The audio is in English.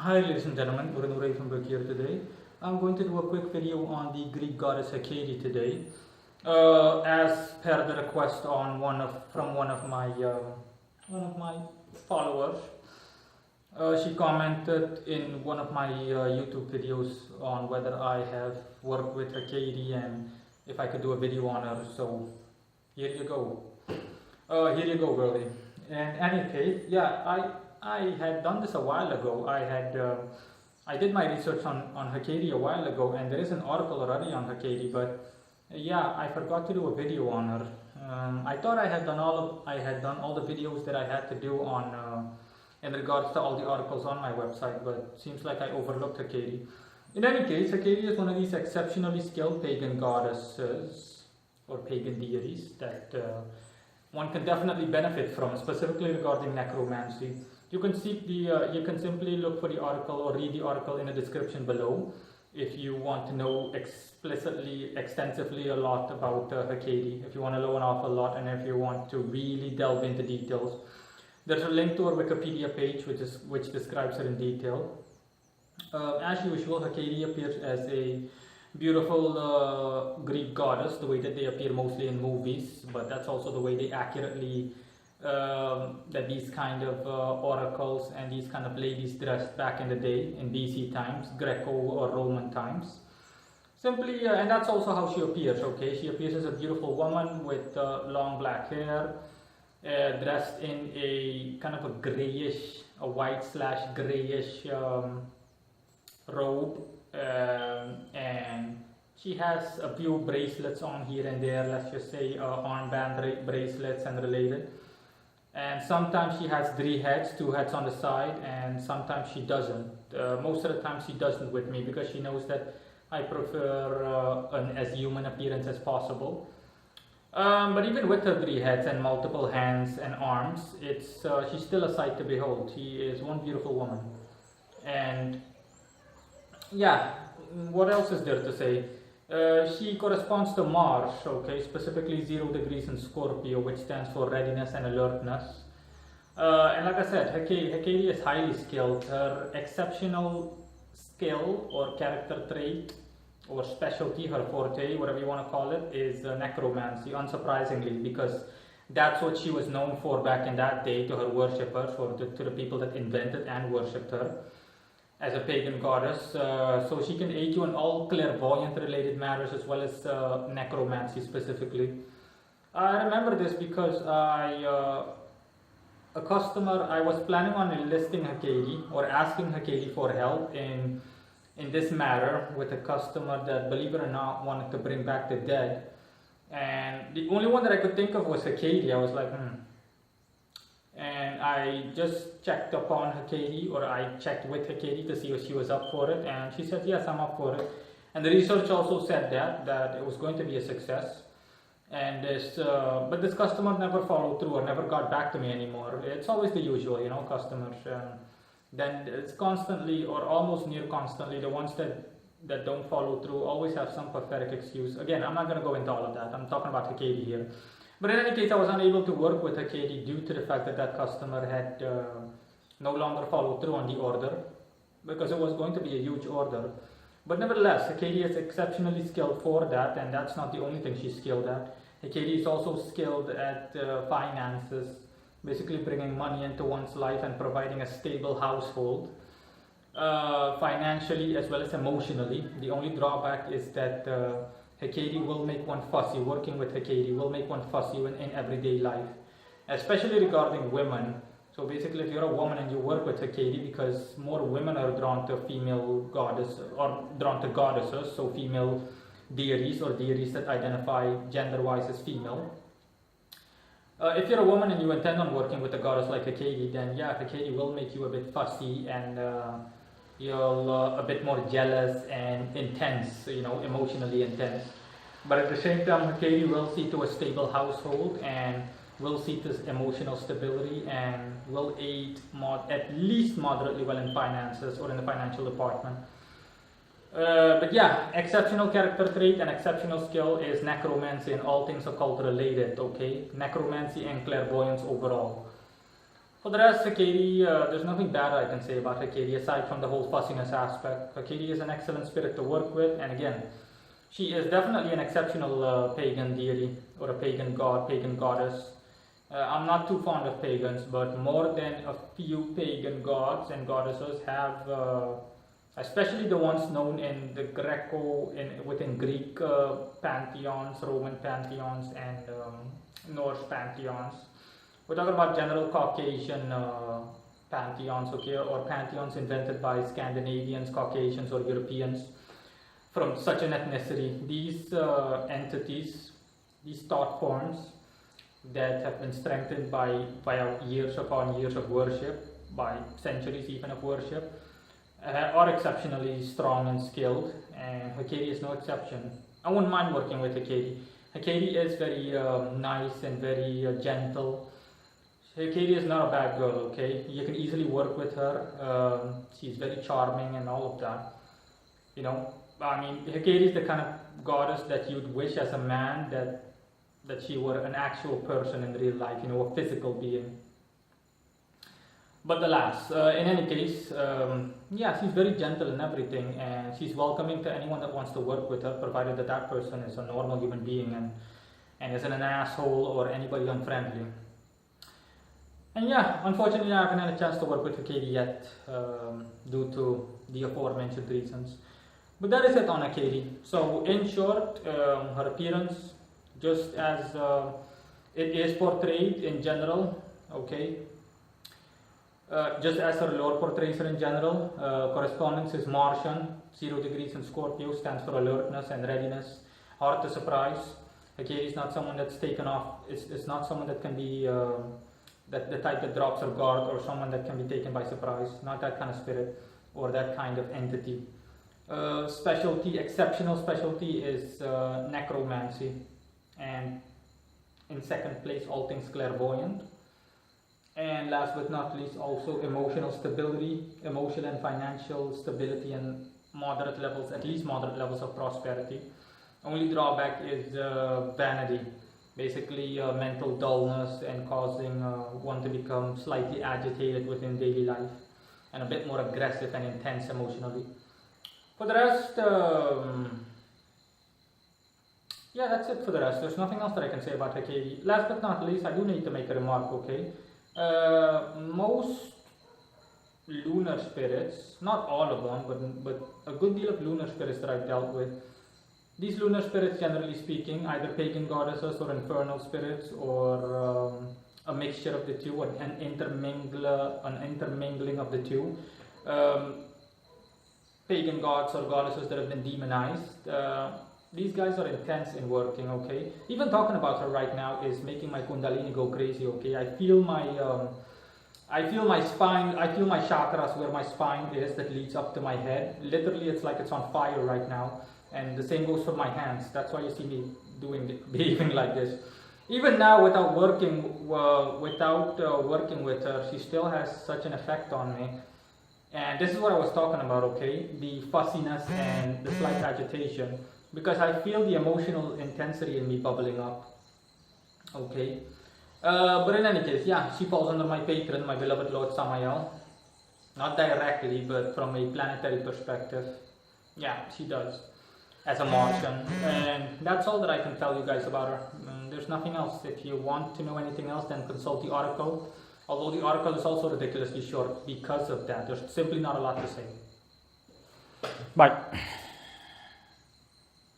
Hi ladies and gentlemen, Uray from Burke here today. I'm going to do a quick video on the Greek goddess Hecate today. As per the request on from one of my followers. She commented in one of my YouTube videos on whether I have worked with Hecate and if I could do a video on her. So here you go. Here you go, girlie. In any case, yeah, I had done this a while ago. I did my research on Hecate a while ago, and there is an article already on Hecate, but yeah, I forgot to do a video on her. I thought I had done all the videos that I had to do on in regards to all the articles on my website, but seems like I overlooked Hecate. In any case, Hecate is one of these exceptionally skilled pagan goddesses or pagan deities that one can definitely benefit from, specifically regarding necromancy. You can simply look for the article or read the article in the description below if you want to know extensively a lot about Hecate, if you want to know an awful lot, and if you want to really delve into details. There's a link to her Wikipedia page which describes her in detail. As usual, Hecate appears as a beautiful Greek goddess, the way that they appear mostly in movies, but that's also the way they accurately that these kind of oracles and these kind of ladies dressed back in the day in BC times, Greco or Roman times. Simply, and that's also how she appears. Okay, she appears as a beautiful woman with long black hair, dressed in a kind of a white/grayish robe, and she has a few bracelets on here and there. Let's just say armband bracelets and related. And sometimes she has 3 heads, 2 heads on the side, and sometimes she doesn't. Most of the time she doesn't with me because she knows that I prefer an as human appearance as possible. But even with her 3 heads and multiple hands and arms, she's still a sight to behold. She is one beautiful woman. And yeah, what else is there to say? She corresponds to Mars, okay, specifically 0 degrees in Scorpio, which stands for readiness and alertness. And like I said, Hecate is highly skilled. Her exceptional skill or character trait or specialty, her forte, whatever you want to call it, is necromancy, unsurprisingly, because that's what she was known for back in that day to her worshippers, or to the people that invented and worshipped her as a pagan goddess. So she can aid you in all clairvoyant related matters as well as necromancy specifically. I remember this because I was planning on enlisting Hecate or asking Hecate for help in this matter with a customer that, believe it or not, wanted to bring back the dead. And the only one that I could think of was Hecate. I was like, And I just checked upon Hecate, or I checked with Hecate to see if she was up for it, and she said, yes, I'm up for it. And the research also said that it was going to be a success. And but this customer never followed through or never got back to me anymore. It's always the usual, customers. Then it's constantly or almost near constantly the ones that don't follow through always have some pathetic excuse. Again, I'm not going to go into all of that. I'm talking about Hecate here. But in any case, I was unable to work with Hecate due to the fact that customer had no longer followed through on the order, because it was going to be a huge order. But nevertheless, Hecate is exceptionally skilled for that, and that's not the only thing she's skilled at. Hecate is also skilled at finances, basically bringing money into one's life and providing a stable household, financially as well as emotionally. The only drawback is that Hecate will make one fussy. Working with Hecate will make one fussy in everyday life, especially regarding women. So basically, if you're a woman and you work with Hecate, because more women are drawn to female goddess or drawn to goddesses, so female deities or deities that identify gender-wise as female. If you're a woman and you intend on working with a goddess like Hecate, then yeah, Hecate will make you a bit fussy and you'll a bit more jealous and intense, emotionally intense. But at the same time, Hecate will see to a stable household and will see to emotional stability and will aid at least moderately well in finances or in the financial department. But yeah, exceptional character trait and exceptional skill is necromancy and all things occult related, okay? Necromancy and clairvoyance overall. For the rest, Hekate, there's nothing bad I can say about Hekate aside from the whole fussiness aspect. Hekate is an excellent spirit to work with, and again, she is definitely an exceptional pagan deity or a pagan god, pagan goddess. I'm not too fond of pagans, but more than a few pagan gods and goddesses have, especially the ones known in the within Greek pantheons, Roman pantheons, and Norse pantheons. We're talking about general Caucasian pantheons, okay, or pantheons invented by Scandinavians, Caucasians, or Europeans from such an ethnicity. These entities, these thought forms that have been strengthened by years upon years of worship, by centuries even of worship, are exceptionally strong and skilled, and Hekate is no exception. I wouldn't mind working with Hekate. Hekate is very nice and very gentle. Hekate is not a bad girl, okay? You can easily work with her. She's very charming and all of that. You know, I mean, Hekate is the kind of goddess that you'd wish as a man that she were an actual person in real life, you know, a physical being. But alas, in any case, yeah, she's very gentle and everything, and she's welcoming to anyone that wants to work with her, provided that that person is a normal human being and isn't an asshole or anybody unfriendly. And yeah, unfortunately I haven't had a chance to work with Hekate yet, due to the aforementioned reasons. But that is it on Hekate. So in short, her appearance, just as it is portrayed in general, okay, just as her lore portrays her in general, correspondence is Martian, 0 degrees in Scorpio, stands for alertness and readiness, hard to surprise. Hekate is not someone that's taken off, it's not someone that can be the type that drops her guard, or someone that can be taken by surprise. Not that kind of spirit or that kind of entity. Exceptional specialty is necromancy, and in second place, all things clairvoyant. And last but not least, also emotional stability, emotional and financial stability, and moderate levels, at least moderate levels of prosperity. Only drawback is vanity. Basically mental dullness and causing one to become slightly agitated within daily life and a bit more aggressive and intense emotionally. For the rest, yeah, that's it for the rest. There's nothing else that I can say about Hekate. Last but not least, I do need to make a remark, okay? Most lunar spirits, not all of them, but a good deal of lunar spirits that I've dealt with, these lunar spirits, generally speaking, either pagan goddesses or infernal spirits, or a mixture of the two, an intermingling of the two. Pagan gods or goddesses that have been demonized. These guys are intense in working, okay? Even talking about her right now is making my kundalini go crazy, okay? I feel my spine, I feel my chakras where my spine is that leads up to my head. Literally, it's like it's on fire right now. And the same goes for my hands. That's why you see me behaving like this. Even now, without working with her, she still has such an effect on me. And this is what I was talking about, okay? The fussiness and the slight agitation, because I feel the emotional intensity in me bubbling up, okay? But in any case, yeah, she falls under my patron, my beloved Lord Samael. Not directly, but from a planetary perspective, yeah, she does. As a Martian, and that's all that I can tell you guys about her. There's nothing else. If you want to know anything else, then consult the article, although the article is also ridiculously short because of that. There's simply not a lot to say. Bye.